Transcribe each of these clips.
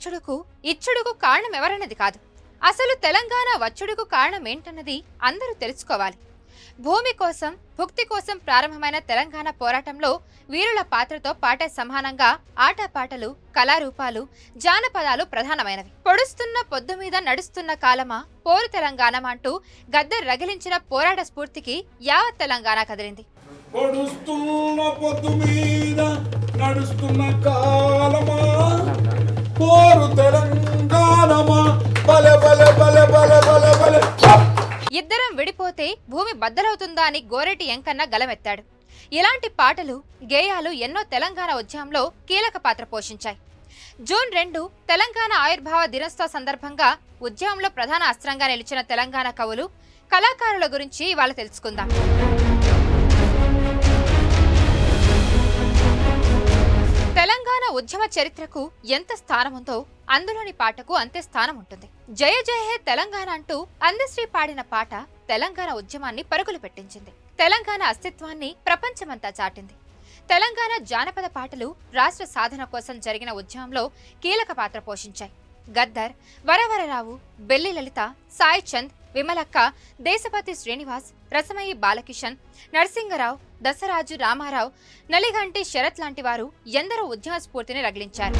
వచ్చుడుకు ఇచ్చుడుకు కారణం ఎవరన్నది కాదు, అసలు తెలంగాణ వచ్చుడుకు కారణం ఏంటన్నది అందరూ తెలుసుకోవాలి. భూమి కోసం భుక్తి కోసం ప్రారంభమైన తెలంగాణ పోరాటంలో వీరుల పాత్రతో పాటే సమానంగా ఆటపాటలు, కళారూపాలు, జానపదాలు ప్రధానమైనవి. పొడుస్తున్న పొద్దు మీద నడుస్తున్న కాలమా పోరు తెలంగాణ అంటూ గద్దర్ రగిలించిన పోరాట స్ఫూర్తికి యావత్ తెలంగాణ కదిలింది. పొడుస్తున్న పొద్దు మీద నడుస్తున్న కాలమా పోరు తెలంగాణమా బలె బలె బలె బలె బలె బలె. ఇద్దరం విడిపోతే భూమి బద్దలవుతుందా అని గోరెటి ఎంకన్న గలమెత్తాడు. ఇలాంటి పాటలు, గేయాలు ఎన్నో తెలంగాణ ఉద్యమంలో కీలక పాత్ర పోషించాయి. జూన్ 2 తెలంగాణ ఆవిర్భావ దినోత్సవ సందర్భంగా ఉద్యమంలో ప్రధాన అస్త్రంగా నిలిచిన తెలంగాణ కవులు, కళాకారుల గురించి ఇవాళ తెలుసుకుందాం. తెలంగాణ ఉద్యమ చరిత్రకు ఎంత స్థానం ఉందో అందులోని పాటకు అంతే స్థానం ఉంటుంది. జయ జయ హే తెలంగాణ అంటూ అందశ్రీ పాడిన పాట తెలంగాణ ఉద్యమాన్ని పరుగులు పెట్టించింది. తెలంగాణ అస్తిత్వాన్ని ప్రపంచమంతా చాటింది. తెలంగాణ జానపద పాటలు రాష్ట్ర సాధన కోసం జరిగిన ఉద్యమంలో కీలక పాత్ర పోషించాయి. గద్దర్, వరవరరావు, బెల్లి లలిత, సాయి చంద్, విమలక్క, దేశపతి శ్రీనివాస్, రసమయి బాలకిషన్, నరసింగరావు, దసరాజు రామారావు, నలిగంటి శరత్ లాంటి వారు ఎందరో ఉద్యమ స్ఫూర్తిని రగిలించారు.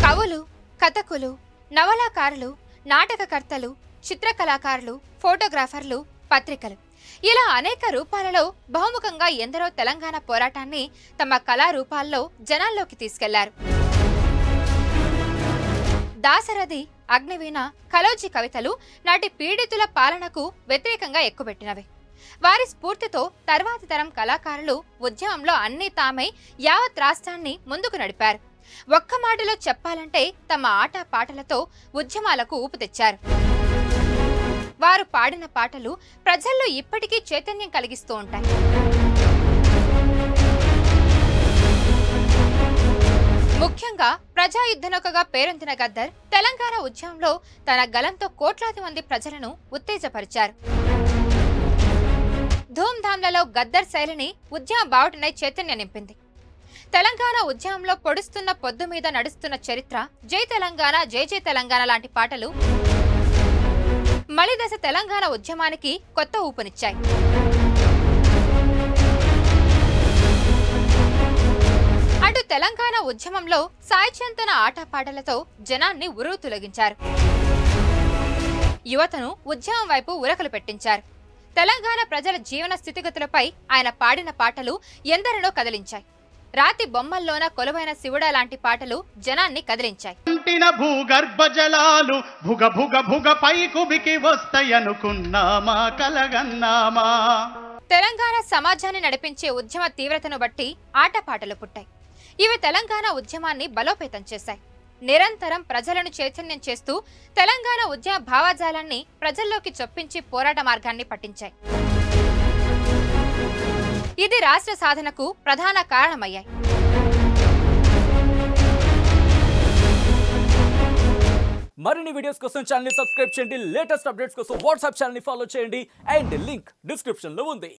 కవులు, కథకులు, నవలాకారులు, నాటకకర్తలు, చిత్రకళాకారులు, ఫోటోగ్రాఫర్లు, పత్రికలు ఇలా అనేక రూపాలలో బహుముఖంగా ఎందరో తెలంగాణ పోరాటాన్ని తమ కళారూపాల్లో జనాల్లోకి తీసుకెళ్లారు. దాశరథి, అగ్నివీణ, కలోజీ కవితలు నాటి పీడితుల పాలనకు వ్యతిరేకంగా ఎక్కుపెట్టినవి. వారి స్ఫూర్తితో తర్వాతి తరం కళాకారులు ఉద్యమంలో అన్ని తామై యావత్ రాష్ట్రాన్ని ముందుకు నడిపారు. ఒక్క మాటలో చెప్పాలంటే తమ ఆట పాటలతో ఉద్యమాలకు ఊపు తెచ్చారు. వారు పాడిన పాటలు ప్రజల్లో ఇప్పటికీ చైతన్యం కలిగిస్తూ ఉంటాయి. ముఖ్యంగా ప్రజాయుద్ధనౌకగా పేరొందిన గద్దర్ తెలంగాణ ఉద్యమంలో తన గలంతో కోట్లాది మంది ప్రజలను ఉత్తేజపరిచారు. ధూమ్ధామ్లలో గద్దర్ శైలిని ఉద్యమ బావుటనై చైతన్యం నింపింది. తెలంగాణ ఉద్యమంలో పొడుస్తున్న పొద్దు మీద నడుస్తున్న చరిత్ర, జై తెలంగాణ, జై జై తెలంగాణ లాంటి పాటలు మలిదశ తెలంగాణ ఉద్యమానికి కొత్త ఊపునిచ్చాయి. అటు తెలంగాణ ఉద్యమంలో సాయిచంద్ తన ఆటపాటలతో జనాన్ని ఉరువు తొలగించారు. యువతను ఉద్యమం వైపు ఉరకలు పెట్టించారు. తెలంగాణ ప్రజల జీవన స్థితిగతులపై ఆయన పాడిన పాటలు ఎందరినో కదిలించాయి. రాతి బొమ్మల్లోన కొలువైన శివుడా లాంటి పాటలు జనాన్ని కదిలించాయి. భూగర్భ జలాలు భుగ భుగ భుగ పైకుబికి వస్తాయనుకున్నామా కలగన్నామా. తెలంగాణ సమాజాన్ని నడిపించే ఉద్యమ తీవ్రతను బట్టి ఆటపాటలు పుట్టాయి. ఇవి తెలంగాణ ఉద్యమాన్ని బలోపేతం చేశాయి. నిరంతరం ప్రజలను చైతన్యం చేస్తూ తెలంగాణ ఉద్యమ భావజాలాన్ని ప్రజల్లోకి చొప్పించి పోరాట మార్గాన్ని పట్టించాయి. ఇది రాష్ట్ర సాధనకు ప్రధాన కారణమయ్యాయి. మరిన్ని వీడియోస్ కోసం ఛానల్ ని సబ్స్క్రైబ్ చేయండి. లేటెస్ట్ అప్డేట్స్ కోసం వాట్సాప్ ఛానల్ ని ఫాలో చేయండి. అండ్ లింక్ డిస్క్రిప్షన్ లో ఉంది.